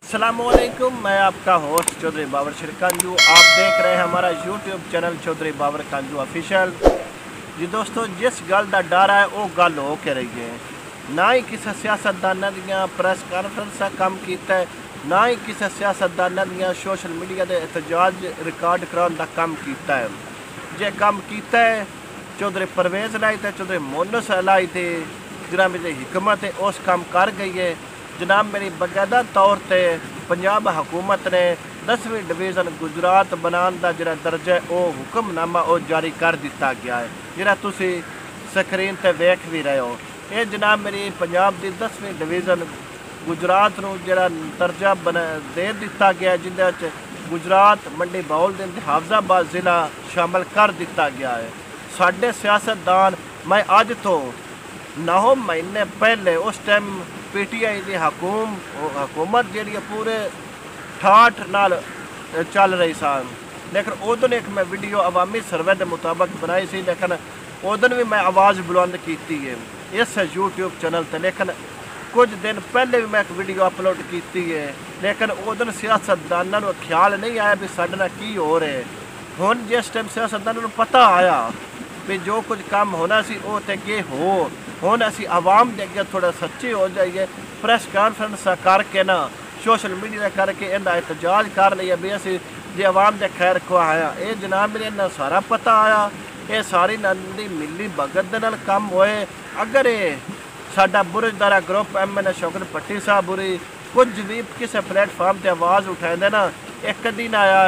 अस्सलामुअलैकुम, मैं आपका होस्ट चौधरी बाबर शिरकंजू। आप देख रहे हैं हमारा YouTube channel Chaudhary Babar कंजू official. जी दोस्तों, जिस गल का डर है वो गल हो के रही है। ना ही किसी सियासतदाना दियां प्रेस कानफ्रेंसा काम किया, ना ही किसी सियासतदाना दियां सोशल मीडिया के एहतजाज रिकॉर्ड कराने का काम किया है। जे काम किया है चौधरी परवेज़ लाई तो चौधरी मोनस लाई थे जनाब मेरी हिकमत है उस काम कर गई है। जनाब मेरी बाकायदा तौर पर पंजाब हुकूमत ने 10वीं डिवीज़न गुजरात बनाने का जो दर्जा है वो हुक्मनामा वो जारी कर दिता गया है, जिहड़ा तुसी स्क्रीन पर वेख भी रहे हो। ये जनाब मेरी पंजाब की 10वीं डिवीज़न गुजरात नूं जिहड़ा दर्जा दे दिता गया, जिंदे गुजरात मंडी बौल के हाफजाबाद ज़िला शामिल कर दिता गया है। साडे सियासतदान मैं अज तो 9 महीने पहले उस टाइम PTI की हुकूमत जी पूरे ठाठ नाल चल रही सन, लेकिन उदन एक मैं वीडियो अवामी सर्वे के मुताबिक बनाई सी, लेकिन उदन भी मैं आवाज़ बुलंद की है इस यूट्यूब चैनल पर। लेकिन कुछ दिन पहले भी मैं एक वीडियो अपलोड की है, लेकिन उदन सियासतदाना को ख्याल नहीं आया भी साडे नाल की हो रहा है। हुण जिस टाइम सियासतदाना को पता आया भी जो कुछ काम होना सी वो तो अगे हो, हुण असी आवाम के अगे थोड़ा सच्चे हो जाइए। प्रेस कॉन्फ्रेंस करके ना सोशल मीडिया करके इनका एहतजाज कर लिया भी असी जे आवाम के खैर खुआ आया। ये जनाब मेरे इन्ना सारा पता आया, ये सारी नंदी मिली भगत के नाल काम होए। अगर ये साडा बुरजदारा ग्रुप MN शौकत भट्टी साहब बुरी कुछ भी किसी प्लेटफॉर्म पर आवाज़ उठाते ना, एक कदी ना आया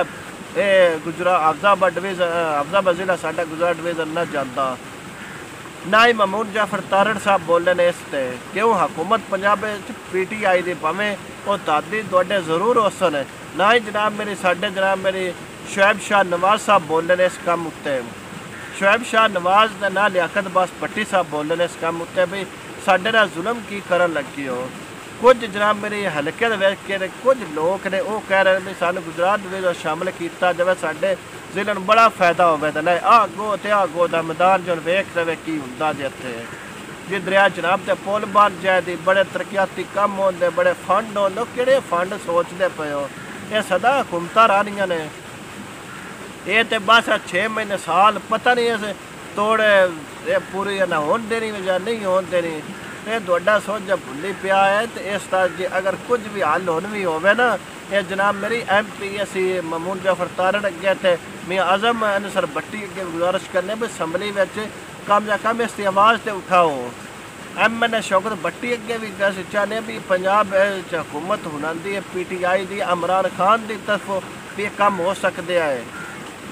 ये गुजरात हाफजाबाद ज़िला साडा गुजरात डिवीज़न ना जाता। ना ही महमूद जाफर तारड़ साहब बोले ने इस ते क्यों हुकूमत पंजाब PTI दी भावें वो दादी तुहाडे जरूर होसन। ना ही जनाब मेरी साडे जनाब मेरी शुएब शाह नवाज़ साहब बोले ने इस काम उत्ते। शुएब शाह नवाज़ ने ना लियाकत बास भट्टी साहब बोले ने इस काम उत्ते भी साडे नाल जुल्म की करन लगी हो। कुछ जनाब मेरे हल्के के कुछ लोग ने वो कह रहे हैं भी सानू गुजरात डिवीज़न शामिल किया जाए, साडे जिले में बड़ा फायदा होवे। तो नहीं आगो तो आगो का मैदान जो वेख रहे की होंदा जे इत्थे जी दरिया जनाब ते पुल बन जाए दी बड़े तरक्याती काम होंदे, बड़े फंड होंदे। किहड़े फंड सोचते पे हो? ये सदा हुकूमत रहियां ने, ये तो बस 6 महीने साल पता नहीं इस तोड़े पूरी ना होन देनी या नहीं होन देनी। ये तुहाडा सोचा भुली पिया है। तो इस तरह जे अगर कुछ भी हल होन भी होवे ना, ये जनाब मेरी MP असी महमूद जाफर तारड़ अगे थे मियाँ आजम अनसर भट्टी अगे गुजारिश करने भी असैम्बली कम या कम इसकी आवाज़ तो उठाओ। MN शौकत भट्टी अगे भी अस चाहते भी पंजाब हुकूमत हुनांदी है PTI की इमरान खान की तरफों भी काम हो सकते हैं।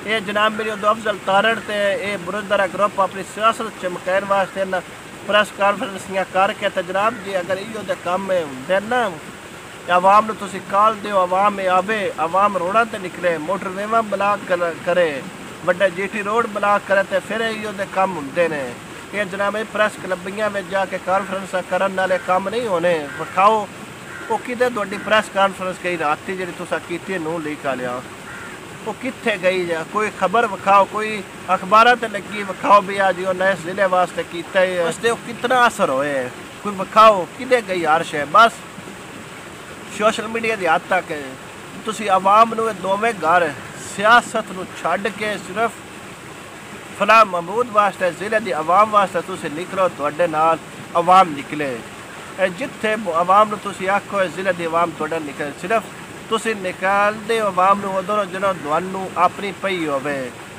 ये जनाब मेरी उदो अफजल तारड़ ते ये बुरजदारा ग्रुप अपनी सियासत चमकाने वास्ते ना प्रेस कॉन्फ्रेंसियां करके तो जनाब जी अगर इो काम होंगे ना आवाम नूं तुसीं कॉल दिओ, आवाम आवे, आवाम रोडां ते निकले, मोटरवेवां ब्लॉक करे, बड़े GT रोड ब्लॉक करे, तो फिर इो काम होंदे ने। ये जनाब प्रेस क्लबियां में जाके कॉन्फ्रेंस करन नाले काम नहीं होने। विखाओ वो किते तुहाडी प्रेस कॉन्फ्रेंस कई राती जी तुसां कीती नूं लीक आ लिया वो कित्थे गई जा? कोई खबर विखाओ, कोई अखबार ते लगी विखाओ भी आज उन्हें इस जिले वास्ते किया है, उससे कितना असर होए कोई विखाओ किते गई हर शे। बस सोशल मीडिया की हद तक तुसी आवाम नूं दोवें घर सियासत नूं छड्ड के सिर्फ फलां महमूद वास्ते जिले की आवाम वास्ते तुसी निकलो, तुहाडे नाल आवाम निकले। जिथे आवाम नूं तुसी आखो जिले की आवाम तुहाडे निकले, सिर्फ तुसी निकालते आवाम नूं उदों ਜਦੋਂ ਤੁਹਾਨੂੰ अपनी पई होवे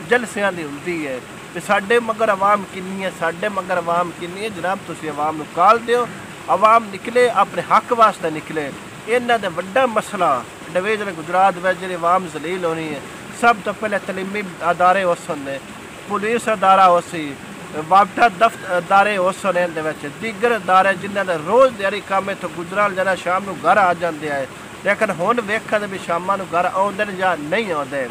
जलसियां दी हुंदी है कि साडे मगर आवाम किन्नी है, साडे मगर आवाम किन्नी है। जनाब तुसी आवाम नूं काल दिओ, आवाम निकले अपने हक वास्ते निकले। इन्हां दे वड्डा मसला डिवीज़न गुजरात में जी आवाम जलील होनी है। सब तो पहले तलीमी अदारे उस होंदे, पुलिस अदारा उसी, वापटा दफ्तर अदारे उस होने दीगर अदारे जिन्हां दा रोज़ दिहाड़ी काम इत्थों गुजराल जाना शाम नूं घर आ जाते हैं। लेकिन हुण वेखन भी शामां नूं घर आउंदे या नहीं आउंदे।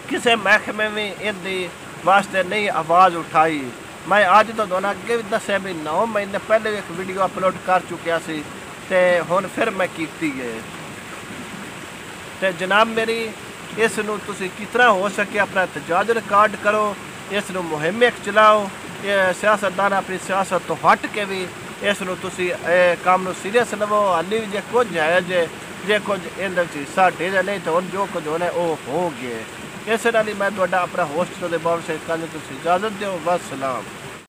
किसी महकमे भी इहदी वास्ते नहीं आवाज़ उठाई। मैं अज तो दोनों अगे भी दस्या भी 9 महीने पहले भी एक वीडियो अपलोड कर चुकिया सी ते हुण फिर मैं कीती है। तो जनाब मेरी इस नूं तुसीं कितना हो सके अपना एहतजाज रिकॉर्ड करो, इस नूं मुहिम एक चलाओ। ये सियासतदान अपनी सियासत तो हट के भी इस नूं तुसीं काम नूं सीरियस लवो। हाली भी जे कुछ है जे जे कुछ इंदर सी साढ़े दे नहीं तो जो कुछ होना है वो हो गया। इस नाल ही मैं तुहाडा अपना होस्ट चौधरी बाबर सिर कंज, तुसीं इजाजत दिओ। वसलाम।